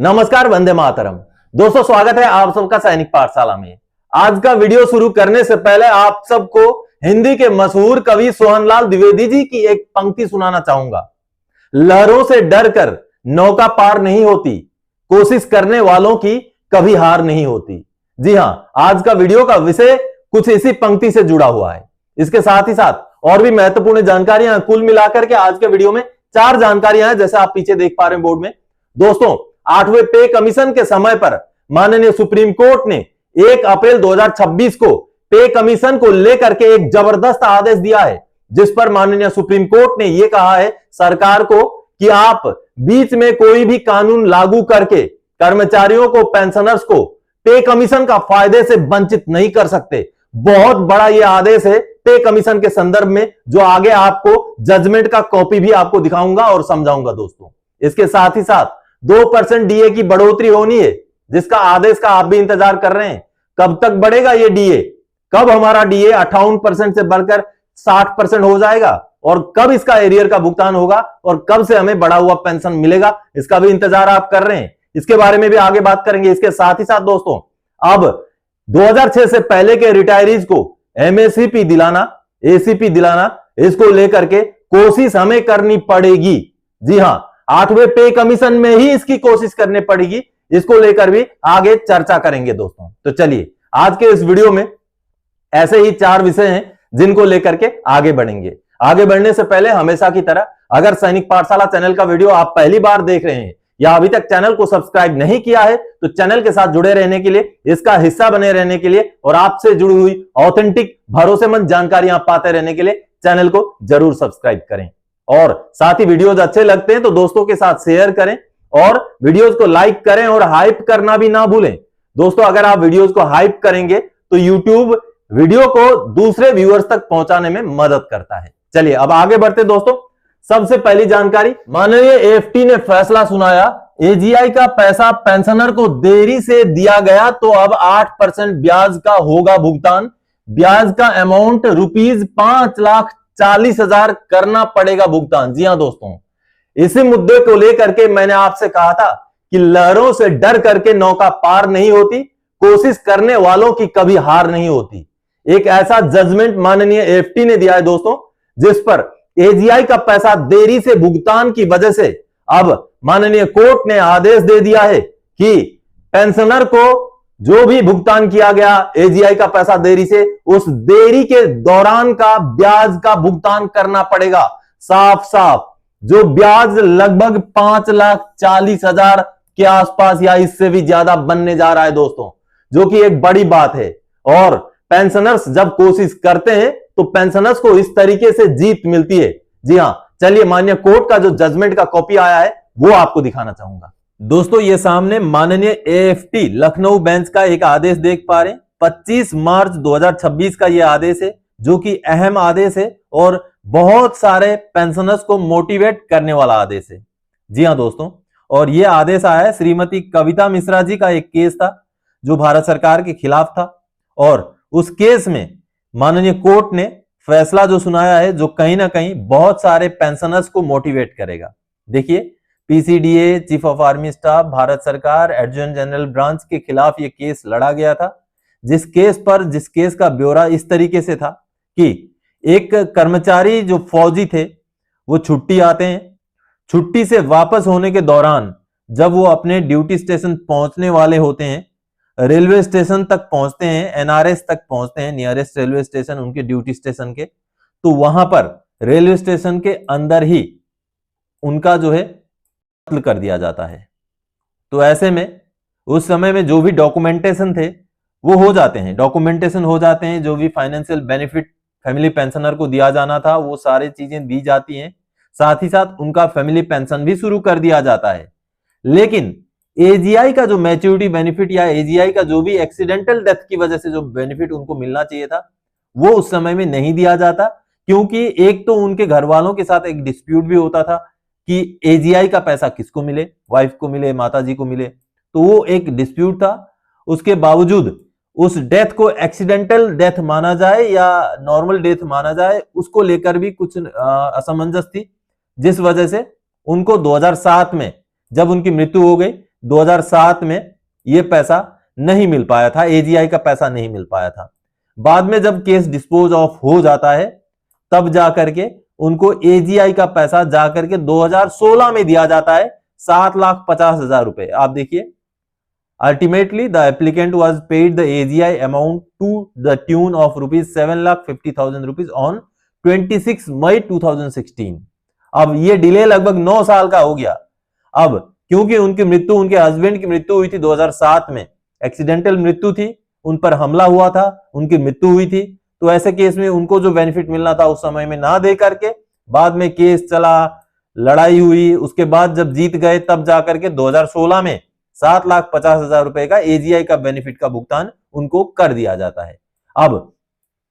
नमस्कार, वंदे मातरम। दोस्तों, स्वागत है आप सबका सैनिक पाठशाला में। आज का वीडियो शुरू करने से पहले आप सबको हिंदी के मशहूर कवि सोहनलाल द्विवेदी जी की एक पंक्ति सुनाना चाहूंगा। लहरों से डरकर नौका पार नहीं होती, कोशिश करने वालों की कभी हार नहीं होती। जी हां, आज का वीडियो का विषय कुछ इसी पंक्ति से जुड़ा हुआ है। इसके साथ ही साथ और भी महत्वपूर्ण जानकारियां कुल मिलाकर के आज के वीडियो में 4 जानकारियां हैं, जैसे आप पीछे देख पा रहे हैं बोर्ड में। दोस्तों, 8वें पे कमीशन के समय पर माननीय सुप्रीम कोर्ट ने 1 अप्रैल 2026 को पे कमीशन को लेकर के एक जबरदस्त आदेश दिया है, जिस पर माननीय सुप्रीम कोर्ट ने यह कहा है सरकार को कि आप बीच में कोई भी कानून लागू करके कर्मचारियों को, पेंशनर्स को पे कमीशन का फायदे से वंचित नहीं कर सकते। बहुत बड़ा यह आदेश है पे कमीशन के संदर्भ में, जो आगे आपको जजमेंट का कॉपी भी आपको दिखाऊंगा और समझाऊंगा। दोस्तों, इसके साथ ही साथ 2% डीए की बढ़ोतरी होनी है, जिसका आदेश का आप भी इंतजार कर रहे हैं। कब तक बढ़ेगा ये डीए? कब हमारा डीए 58% से बढ़कर 60% हो जाएगा, और कब इसका एरियर का भुगतान होगा, और कब से हमें बढ़ा हुआ पेंशन मिलेगा, इसका भी इंतजार आप कर रहे हैं। इसके बारे में भी आगे बात करेंगे। इसके साथ ही साथ दोस्तों, अब 2006 से पहले के रिटायरीज को एमएससीपी दिलाना, एसीपी दिलाना, इसको लेकर के कोशिश हमें करनी पड़ेगी। जी हां, 8वें पे कमीशन में ही इसकी कोशिश करनी पड़ेगी। इसको लेकर भी आगे चर्चा करेंगे दोस्तों। तो चलिए, आज के इस वीडियो में ऐसे ही 4 विषय हैं जिनको लेकर के आगे बढ़ेंगे। आगे बढ़ने से पहले हमेशा की तरह, अगर सैनिक पाठशाला चैनल का वीडियो आप पहली बार देख रहे हैं या अभी तक चैनल को सब्सक्राइब नहीं किया है, तो चैनल के साथ जुड़े रहने के लिए, इसका हिस्सा बने रहने के लिए और आपसे जुड़ी हुई ऑथेंटिक भरोसेमंद जानकारियां पाते रहने के लिए चैनल को जरूर सब्सक्राइब करें। और साथ ही वीडियोज अच्छे लगते हैं तो दोस्तों के साथ शेयर करें और वीडियोज को लाइक करें और हाइप करना भी ना भूलें। दोस्तों, अगर आप वीडियोज को हाइप करेंगे तो यूट्यूब वीडियो को दूसरे व्यूअर्स तक पहुंचाने में मदद करता है। चलिए अब आगे बढ़ते दोस्तों। सबसे पहली जानकारी, माननीय एएफटी ने फैसला सुनाया, एजीआई का पैसा पेंशनर को देरी से दिया गया तो अब 8% ब्याज का होगा भुगतान। ब्याज का अमाउंट ₹5,40,000 करना पड़ेगा भुगतान। जी हां दोस्तों, इसी मुद्दे को लेकर के मैंने आपसे कहा था कि लहरों से डर करके नौका पार नहीं होती, कोशिश करने वालों की कभी हार नहीं होती। एक ऐसा जजमेंट माननीय एएफटी ने दिया है दोस्तों, जिस पर एजीआई का पैसा देरी से भुगतान की वजह से अब माननीय कोर्ट ने आदेश दे दिया है कि पेंशनर को जो भी भुगतान किया गया एजीआई का पैसा देरी से, उस देरी के दौरान का ब्याज का भुगतान करना पड़ेगा। साफ साफ जो ब्याज लगभग 5,40,000 के आसपास या इससे भी ज्यादा बनने जा रहा है दोस्तों, जो कि एक बड़ी बात है। और पेंशनर्स जब कोशिश करते हैं तो पेंशनर्स को इस तरीके से जीत मिलती है। जी हां, चलिए माननीय कोर्ट का जो जजमेंट का कॉपी आया है वो आपको दिखाना चाहूंगा। दोस्तों, ये सामने माननीय एएफटी लखनऊ बेंच का एक आदेश देख पा रहे हैं। 25 मार्च 2026 का यह आदेश है, जो कि अहम आदेश है और बहुत सारे पेंशनर्स को मोटिवेट करने वाला आदेश है। जी हां दोस्तों, और यह आदेश आया है, श्रीमती कविता मिश्रा जी का एक केस था जो भारत सरकार के खिलाफ था, और उस केस में माननीय कोर्ट ने फैसला जो सुनाया है, जो कहीं ना कहीं बहुत सारे पेंशनर्स को मोटिवेट करेगा। देखिए, PCDA, chief of army staff, Bharat सरकार, एडजुटेंट जनरल ब्रांच के खिलाफ यह केस लड़ा गया था, जिस केस का ब्यौरा इस तरीके से था कि एक कर्मचारी जो फौजी थे वो छुट्टी आते हैं, छुट्टी से वापस होने के दौरान जब वो अपने ड्यूटी स्टेशन पहुंचने वाले होते हैं, रेलवे स्टेशन तक पहुंचते हैं, एनआरएस तक पहुंचते हैं, नियरेस्ट रेलवे स्टेशन उनके ड्यूटी स्टेशन के, तो वहां पर रेलवे स्टेशन के अंदर ही उनका जो है कत्ल कर दिया जाता है। तो ऐसे में उस समय में जो भी डॉक्यूमेंटेशन थे वो हो जाते हैं, डॉक्यूमेंटेशन हो जाते हैं, जो भी फाइनेंशियल बेनिफिट फैमिली पेंशनर को दिया जाना था वो सारी चीजें दी जाती हैं, साथ ही साथ उनका फैमिली पेंशन भी शुरू कर दिया जाता है। लेकिन एजीआई का जो मैच्योरिटी बेनिफिट या एजीआई का जो भी एक्सीडेंटल डेथ की वजह से जो बेनिफिट उनको मिलना चाहिए था वो उस समय में नहीं दिया जाता, क्योंकि एक तो उनके घर वालों के साथ एक डिस्प्यूट भी होता था कि एजीआई का पैसा किसको मिले, वाइफ को मिले, माताजी को मिले, तो वो एक डिस्प्यूट था। उसके बावजूद उस डेथ को एक्सीडेंटल डेथ माना जाए या नॉर्मल डेथ माना जाए, उसको लेकर भी कुछ असमंजस थी, जिस वजह से उनको 2007 में जब उनकी मृत्यु हो गई 2007 में यह पैसा नहीं मिल पाया था, एजीआई का पैसा नहीं मिल पाया था। बाद में जब केस डिस्पोज ऑफ हो जाता है तब जाकर के उनको एजीआई का पैसा जाकर के 2016 में दिया जाता है 7,50,000 रुपए। आप देखिए, ultimately the applicant was paid the AGI amount to the tune of ₹7,50,000 rupees on 26 May 2016। अब ये डिले लगभग 9 साल का हो गया। अब क्योंकि उनकी मृत्यु, उनके हस्बैंड की मृत्यु हुई थी 2007 में, एक्सीडेंटल मृत्यु थी, उन पर हमला हुआ था, उनकी मृत्यु हुई थी, तो ऐसे केस में उनको जो बेनिफिट मिलना था उस समय में ना दे करके बाद में केस चला, लड़ाई हुई, उसके बाद जब जीत गए तब जाकर के 2016 में 7,50,000 रुपए का एजीआई का बेनिफिट का भुगतान उनको कर दिया जाता है। अब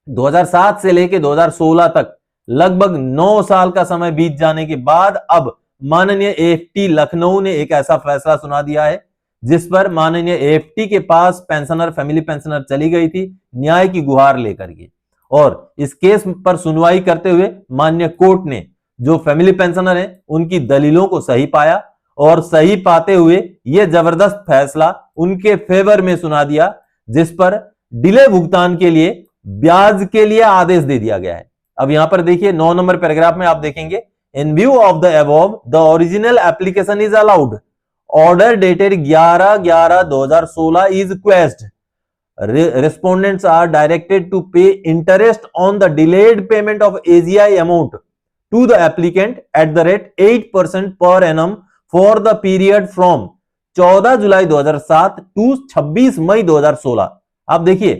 2007 से लेके 2016 तक लगभग 9 साल का समय बीत जाने के बाद अब माननीय एएफटी लखनऊ ने एक ऐसा फैसला सुना दिया है जिस पर माननीय एएफटी के पास पेंशनर, फैमिली पेंशनर चली गई थी न्याय की गुहार लेकर के, और इस केस पर सुनवाई करते हुए माननीय कोर्ट ने जो फैमिली पेंशनर हैं उनकी दलीलों को सही पाया और सही पाते हुए यह जबरदस्त फैसला उनके फेवर में सुना दिया, जिस पर डिले भुगतान के लिए ब्याज के लिए आदेश दे दिया गया है। अब यहां पर देखिए 9 नंबर पैराग्राफ में आप देखेंगे, इन view of the above the original application is allowed, order dated 11/11/2016 is quest, respondents are directed to pay interest on the delayed payment of AGI amount to the applicant at the rate 8% per annum for the period from 14 July 2007 to 26 May 2016। आप देखिए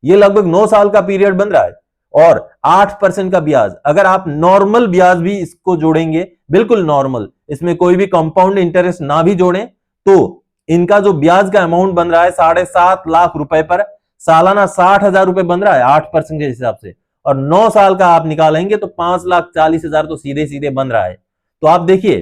ये लगभग 9 साल का period बन रहा है और 8% का ब्याज। अगर आप नॉर्मल ब्याज भी इसको जोड़ेंगे, बिल्कुल नॉर्मल, इसमें कोई भी कंपाउंड इंटरेस्ट ना भी जोड़ें, तो इनका जो ब्याज का अमाउंट बन रहा है 7.5 लाख रुपए पर सालाना 60,000 रुपए बन रहा है 8% के हिसाब से, और 9 साल का आप निकालेंगे तो 5,40,000 तो सीधे सीधे बन रहा है। तो आप देखिए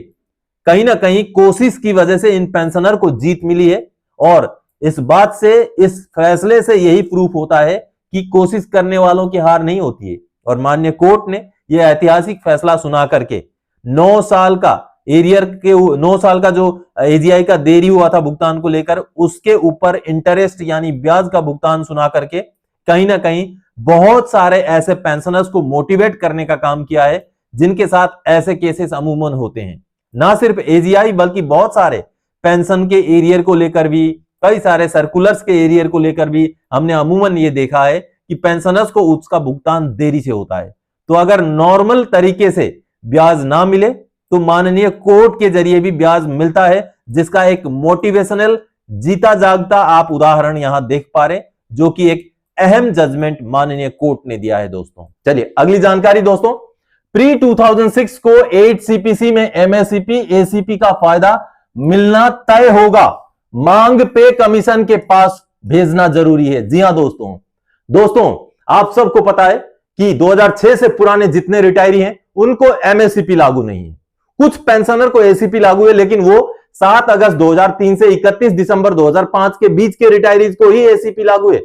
कहीं ना कहीं कोशिश की वजह से इन पेंशनर को जीत मिली है, और इस बात से, इस फैसले से यही प्रूफ होता है कि कोशिश करने वालों की हार नहीं होती है। और माननीय कोर्ट ने यह ऐतिहासिक फैसला सुना करके 9 साल का एरियर के 9 साल का जो एजीआई का देरी हुआ था भुगतान को लेकर, उसके ऊपर इंटरेस्ट यानी ब्याज का भुगतान सुना करके कहीं ना कहीं बहुत सारे ऐसे पेंशनर्स को मोटिवेट करने का काम किया है जिनके साथ ऐसे केसेस अमूमन होते हैं। ना सिर्फ एजीआई बल्कि बहुत सारे पेंशन के एरियर को लेकर भी, कई सारे सर्कुलर्स के एरियर को लेकर भी हमने अमूमन ये देखा है कि पेंशनर्स को उसका भुगतान देरी से होता है। तो अगर नॉर्मल तरीके से ब्याज ना मिले तो माननीय कोर्ट के जरिए भी ब्याज मिलता है, जिसका एक मोटिवेशनल जीता जागता आप उदाहरण यहां देख पा रहे, जो कि एक अहम जजमेंट माननीय कोर्ट ने दिया है। दोस्तों चलिए अगली जानकारी। दोस्तों प्री 2006 को 8 सीपीसी में एमएससीपी एसीपी का फायदा मिलना तय होगा, मांग पे कमीशन के पास भेजना जरूरी है। जी हां दोस्तों आप सबको पता है कि 2006 से पुराने जितने रिटायरी हैं उनको एमएससीपी लागू नहीं है। कुछ पेंशनर को एसीपी लागू है, लेकिन वो 7 अगस्त 2003 से 31 दिसंबर 2005 के बीच के रिटायरीज को ही एसीपी लागू है।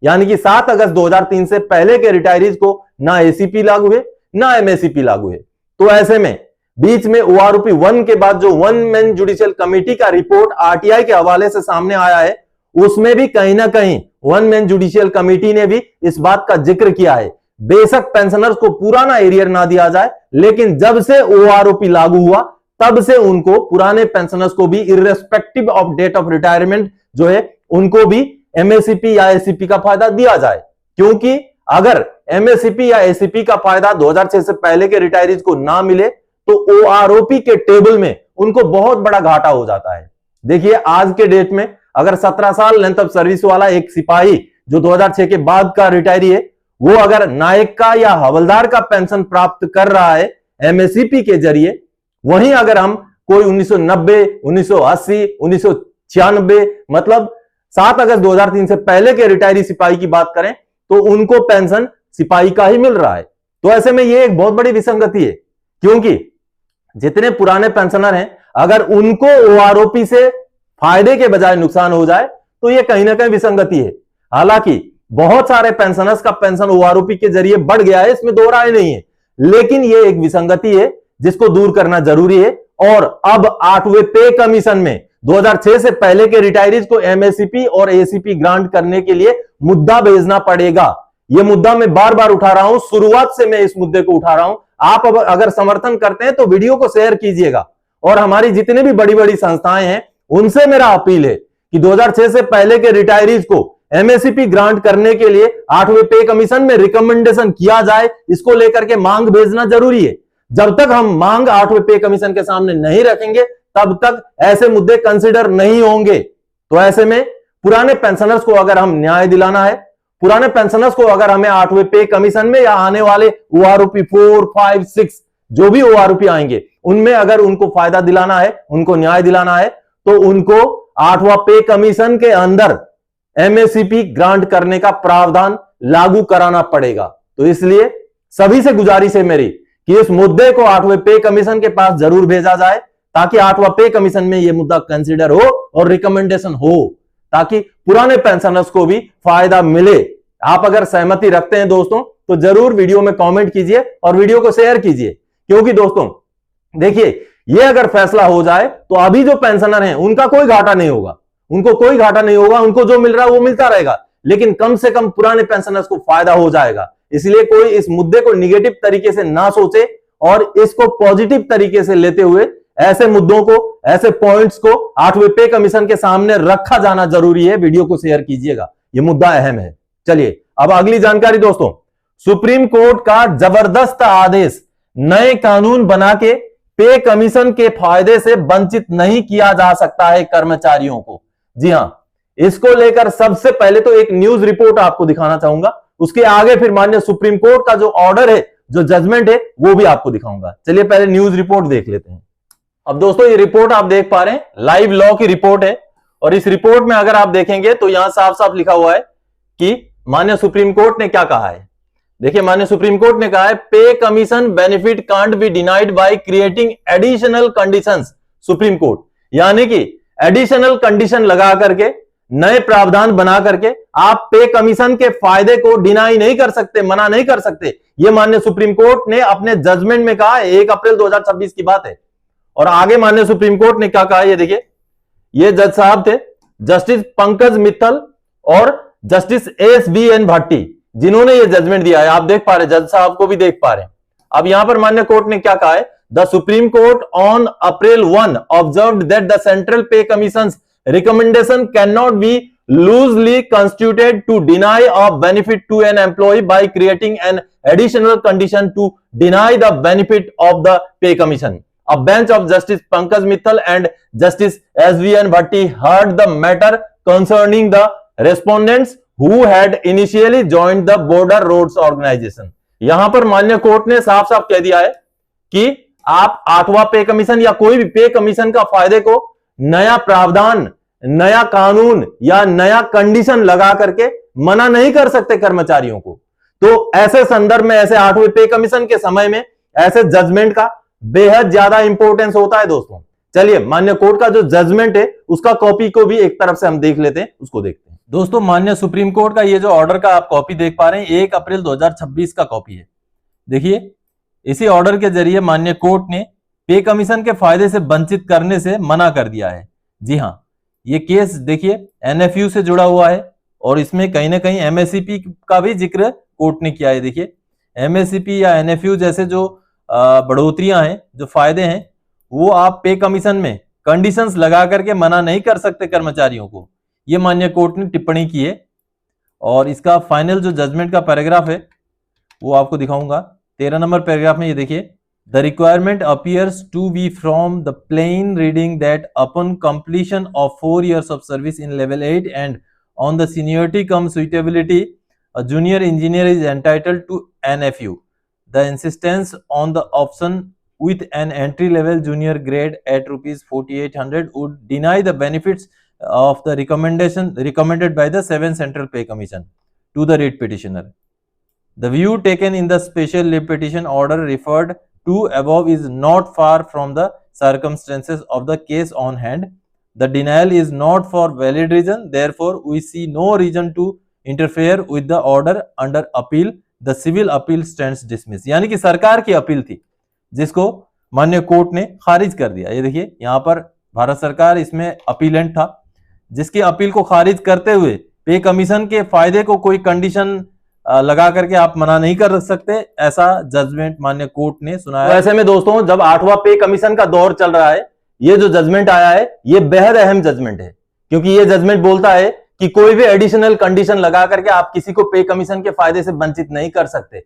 यानी कि 7 अगस्त 2003 से पहले के रिटायरीज को ना एसीपी लागू है ना एमएससीपी लागू है। तो ऐसे में बीच में ओआरओपी 1 के बाद जो 1 मैन जुडिशियल कमेटी का रिपोर्ट आरटीआई के हवाले से सामने आया है, उसमें भी कहीं ना कहीं 1 मैन जुडिशियल कमेटी ने भी इस बात का जिक्र किया है, बेशक पेंशनर्स को पुराना एरियर ना दिया जाए, लेकिन जब से ओआरओपी लागू हुआ तब से उनको, पुराने पेंशनर्स को भी irrespective of date of retirement जो है उनको भी एमएससीपी या एसीपी का फायदा दिया जाए। क्योंकि अगर एमएससीपी या एसीपी का फायदा 2006 से पहले के रिटायरीज को ना मिले तो ओआरओपी के टेबल में उनको बहुत बड़ा घाटा हो जाता है। देखिए आज के डेट में अगर 17 साल लेंथ ऑफ सर्विस वाला एक सिपाही जो 2006 के बाद का रिटायरी है, वो अगर नायक का या हवलदार का पेंशन प्राप्त कर रहा है एमएससीपी के जरिए, वहीं अगर हम कोई 1990, 1980, 1996 मतलब 7 अगस्त 2003 से पहले के रिटायरी सिपाही की बात करें तो उनको पेंशन सिपाही का ही मिल रहा है। तो ऐसे में ये एक बहुत बड़ी विसंगति है, क्योंकि जितने पुराने पेंशनर हैं अगर उनको ओआरओपी से फायदे के बजाय नुकसान हो जाए तो ये कहीं ना कहीं विसंगति है। हालांकि बहुत सारे पेंशनर्स का पेंशन ओआरओपी के जरिए बढ़ गया है, इसमें दो राय नहीं है, लेकिन ये एक विसंगति है जिसको दूर करना जरूरी है। और अब 8वें पे कमीशन में 2006 से पहले के रिटायरीज को एमएससीपी और एसीपी ग्रांट करने के लिए मुद्दा भेजना पड़ेगा। यह मुद्दा मैं बार बार उठा रहा हूं, शुरुआत से मैं इस मुद्दे को उठा रहा हूं। आप अगर समर्थन करते हैं तो वीडियो को शेयर कीजिएगा, और हमारी जितने भी बड़ी बड़ी संस्थाएं हैं उनसे मेरा अपील है कि 2006 से पहले के रिटायरीज को एमएससीपी ग्रांट करने के लिए 8वें पे कमीशन में रिकमेंडेशन किया जाए। इसको लेकर के मांग भेजना जरूरी है। जब तक हम मांग 8वें पे कमीशन के सामने नहीं रखेंगे तब तक ऐसे मुद्दे कंसिडर नहीं होंगे। तो ऐसे में पुराने पेंशनर्स को अगर हम न्याय दिलाना है, पुराने पेंशनर्स को अगर हमें 8वें पे कमीशन में या आने वाले ओआरओपी 4, 5, 6 जो भी ओआरओपी आएंगे उनमें अगर उनको फायदा दिलाना है, उनको न्याय दिलाना है, तो उनको 8वां पे कमीशन के अंदर एमएससीपी ग्रांट करने का प्रावधान लागू कराना पड़ेगा। तो इसलिए सभी से गुजारिश है मेरी कि इस मुद्दे को 8वें पे कमीशन के पास जरूर भेजा जाए, ताकि 8वां पे कमीशन में यह मुद्दा कंसीडर हो और रिकमेंडेशन हो, ताकि पुराने पेंशनर्स को भी फायदा मिले। आप अगर सहमति रखते हैं दोस्तों तो जरूर वीडियो में कमेंट कीजिए और वीडियो को शेयर कीजिए, क्योंकि दोस्तों देखिए, ये अगर फैसला हो जाए तो अभी जो पेंशनर हैं उनका कोई घाटा नहीं होगा, उनको कोई घाटा नहीं होगा, उनको जो मिल रहा है वो मिलता रहेगा, लेकिन कम से कम पुराने पेंशनर्स को फायदा हो जाएगा। इसलिए कोई इस मुद्दे को निगेटिव तरीके से ना सोचे और इसको पॉजिटिव तरीके से लेते हुए ऐसे मुद्दों को, ऐसे पॉइंट्स को 8वें पे कमीशन के सामने रखा जाना जरूरी है। वीडियो को शेयर कीजिएगा, यह मुद्दा अहम है। चलिए अब अगली जानकारी दोस्तों, सुप्रीम कोर्ट का जबरदस्त आदेश, नए कानून बना के पे कमीशन के फायदे से वंचित नहीं किया जा सकता है कर्मचारियों को। जी हां, इसको लेकर सबसे पहले तो एक न्यूज रिपोर्ट आपको दिखाना चाहूंगा, उसके आगे फिर माननीय सुप्रीम कोर्ट का जो ऑर्डर है, जो जजमेंट है, वो भी आपको दिखाऊंगा। चलिए पहले न्यूज रिपोर्ट देख लेते हैं। अब दोस्तों ये रिपोर्ट आप देख पा रहे हैं, लाइव लॉ की रिपोर्ट है, और इस रिपोर्ट में अगर आप देखेंगे तो यहां साफ साफ लिखा हुआ है कि माननीय सुप्रीम कोर्ट ने क्या कहा है। देखिए, माननीय सुप्रीम कोर्ट ने कहा है, पे commission benefit can't be denied by creating additional conditions. Supreme court यानी कि एडिशनल कंडीशन लगा करके, नए प्रावधान बना करके आप पे कमीशन के फायदे को डिनाई नहीं कर सकते, मना नहीं कर सकते। यह माननीय सुप्रीम कोर्ट ने अपने जजमेंट में कहा है, 1 अप्रैल 2026 की बात है। और आगे माननीय सुप्रीम कोर्ट ने क्या कहा, ये देखिए, ये जज साहब थे जस्टिस पंकज मित्तल और जस्टिस SBN भट्टी, जिन्होंने ये जजमेंट दिया है। आप देख पा रहे, जज साहब को भी देख पा रहे हैं। अब यहां पर माननीय कोर्ट ने क्या कहा है, the Supreme Court on April 1 observed that the central pay commission's recommendation can not be loosely constituted to deny a benefit to an employee by creating an additional condition to deny the benefit of the pay commission. A bench of Justice Pankaj Mittal and Justice SBN Bhatti heard the matter concerning the respondents who had initially joined the Border Roads Organization। यहां पर माननीय court ने साफ साफ कह दिया है कि आप 8वां पे कमीशन या कोई भी पे कमीशन का फायदे को नया प्रावधान, नया कानून या नया कंडीशन लगा करके मना नहीं कर सकते कर्मचारियों को। तो ऐसे संदर्भ में, ऐसे 8वें पे कमीशन के समय में ऐसे जजमेंट का बेहद ज्यादा इंपॉर्टेंस होता है दोस्तों। चलिए माननीय कोर्ट का जो जजमेंट है उसका कॉपी को भी एक तरफ से हम देख लेते हैं, उसको देखते हैं। दोस्तों माननीय सुप्रीम कोर्ट का ये जो ऑर्डर का आप कॉपी देख पा रहे हैं, 1 अप्रैल 2026 का कॉपी है। देखिए, इसी ऑर्डर के जरिए माननीय कोर्ट ने पे कमीशन के फायदे से वंचित करने से मना कर दिया है। जी हां, ये केस देखिए NFU से जुड़ा हुआ है और इसमें कहीं ना कहीं MSCP का भी जिक्र कोर्ट ने किया है। देखिए, MSCP या NFU जैसे जो बढ़ोतरियां हैं, जो फायदे हैं, वो आप पे कमीशन में कंडीशंस लगा करके मना नहीं कर सकते कर्मचारियों को। ये माननीय कोर्ट ने टिप्पणी की है और इसका फाइनल जो जजमेंट का पैराग्राफ है वो आपको दिखाऊंगा। 13 नंबर पैराग्राफ में ये देखिए, the requirement appears to be from the plain reading that upon completion of 4 years of service in level 8 and on the seniority cum suitability a junior engineer is entitled to NFU। The insistence on the option with an entry-level junior grade at rupees 4,800 would deny the benefits of the recommendation recommended by the 7th Central Pay Commission to the writ petitioner. The view taken in the special leave petition order referred to above is not far from the circumstances of the case on hand. The denial is not for valid reason. Therefore, we see no reason to interfere with the order under appeal. The civil appeal stands dismiss. यानी कि सरकार की appeal थी जिसको माननीय court ने खारिज कर दिया। ये देखिए, यहां पर भारत सरकार इसमें अपीलेंट था, जिसकी अपील को खारिज करते हुए पे कमीशन के फायदे को कोई कंडीशन लगा करके आप मना नहीं कर सकते, ऐसा जजमेंट माननीय कोर्ट ने सुनाया। तो ऐसे में दोस्तों, जब 8वां पे कमीशन का दौर चल रहा है, ये जो जजमेंट आया है ये बेहद अहम जजमेंट है, क्योंकि ये जजमेंट बोलता है कि कोई भी एडिशनल कंडीशन लगा करके आप किसी को पे कमीशन के फायदे से वंचित नहीं कर सकते,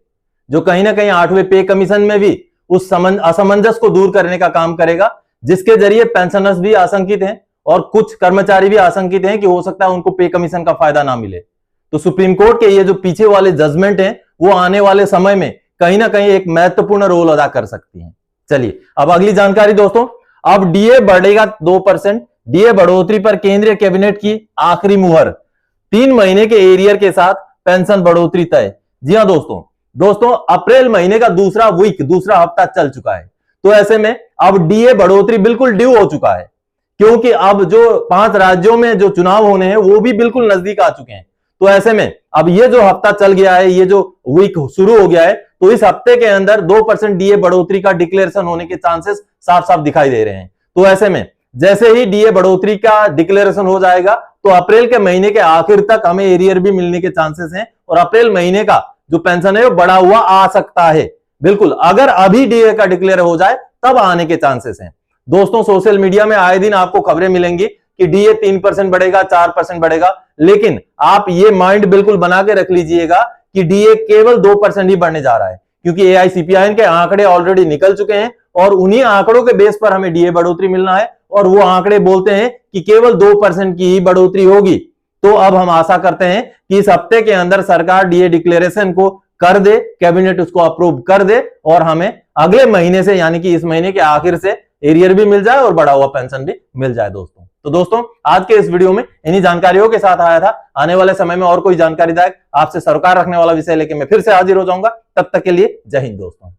जो कहीं ना कहीं 8वें पे कमीशन में भी उस असमंजस को दूर करने का काम करेगा, जिसके जरिए पेंशनर्स भी आशंकित हैं और कुछ कर्मचारी भी आशंकित हैं कि हो सकता है उनको पे कमीशन का फायदा ना मिले। तो सुप्रीम कोर्ट के ये जो पीछे वाले जजमेंट हैं वो आने वाले समय में कहीं ना कहीं एक महत्वपूर्ण रोल अदा कर सकती हैं। चलिए अब अगली जानकारी दोस्तों, अब डीए बढ़ेगा 2%, डीए बढ़ोतरी पर केंद्रीय कैबिनेट की आखिरी मुहर, 3 महीने के एरियर के साथ पेंशन बढ़ोतरी तय। जी हां दोस्तों अप्रैल महीने का दूसरा हफ्ता चल चुका है, तो ऐसे में अब डीए बढ़ोतरी बिल्कुल ड्यू हो चुका है, क्योंकि अब जो 5 राज्यों में जो चुनाव होने हैं वो भी बिल्कुल नजदीक आ चुके हैं। तो ऐसे में अब ये जो हफ्ता चल गया है, ये जो वीक शुरू हो गया है, तो इस हफ्ते के अंदर 2% डीए बढ़ोतरी का डिक्लेरेशन होने के चांसेस साफ साफ दिखाई दे रहे हैं। तो ऐसे में जैसे ही डीए बढ़ोतरी का डिक्लेरेशन हो जाएगा तो अप्रैल के महीने के आखिर तक हमें एरियर भी मिलने के चांसेस हैं, और अप्रैल महीने का जो पेंशन है वो बढ़ा हुआ आ सकता है। बिल्कुल, अगर अभी डीए का डिक्लेयर हो जाए तब आने के चांसेस हैं। दोस्तों सोशल मीडिया में आए दिन आपको खबरें मिलेंगी कि डीए 3% बढ़ेगा, 4% बढ़ेगा, लेकिन आप ये माइंड बिल्कुल बना के रख लीजिएगा कि डीए केवल 2% ही बढ़ने जा रहा है, क्योंकि एआईसीपीआई के आंकड़े ऑलरेडी निकल चुके हैं और उन्हीं आंकड़ों के बेस पर हमें डीए बढ़ोतरी मिलना है, और वो आंकड़े बोलते हैं कि केवल 2% की ही बढ़ोतरी होगी। तो अब हम आशा करते हैं कि इस हफ्ते के अंदर सरकार डीए डिक्लेरेशन को कर दे, कैबिनेट उसको अप्रूव कर दे, और हमें अगले महीने से यानी कि इस महीने के आखिर से एरियर भी मिल जाए और बढ़ा हुआ पेंशन भी मिल जाए दोस्तों। तो दोस्तों आज के इस वीडियो में इन्हीं जानकारियों के साथ आया था। आने वाले समय में और कोई जानकारीदायक आपसे सरोकार रखने वाला विषय लेके मैं फिर से हाजिर हो जाऊंगा। तब तक के लिए जय हिंद दोस्तों।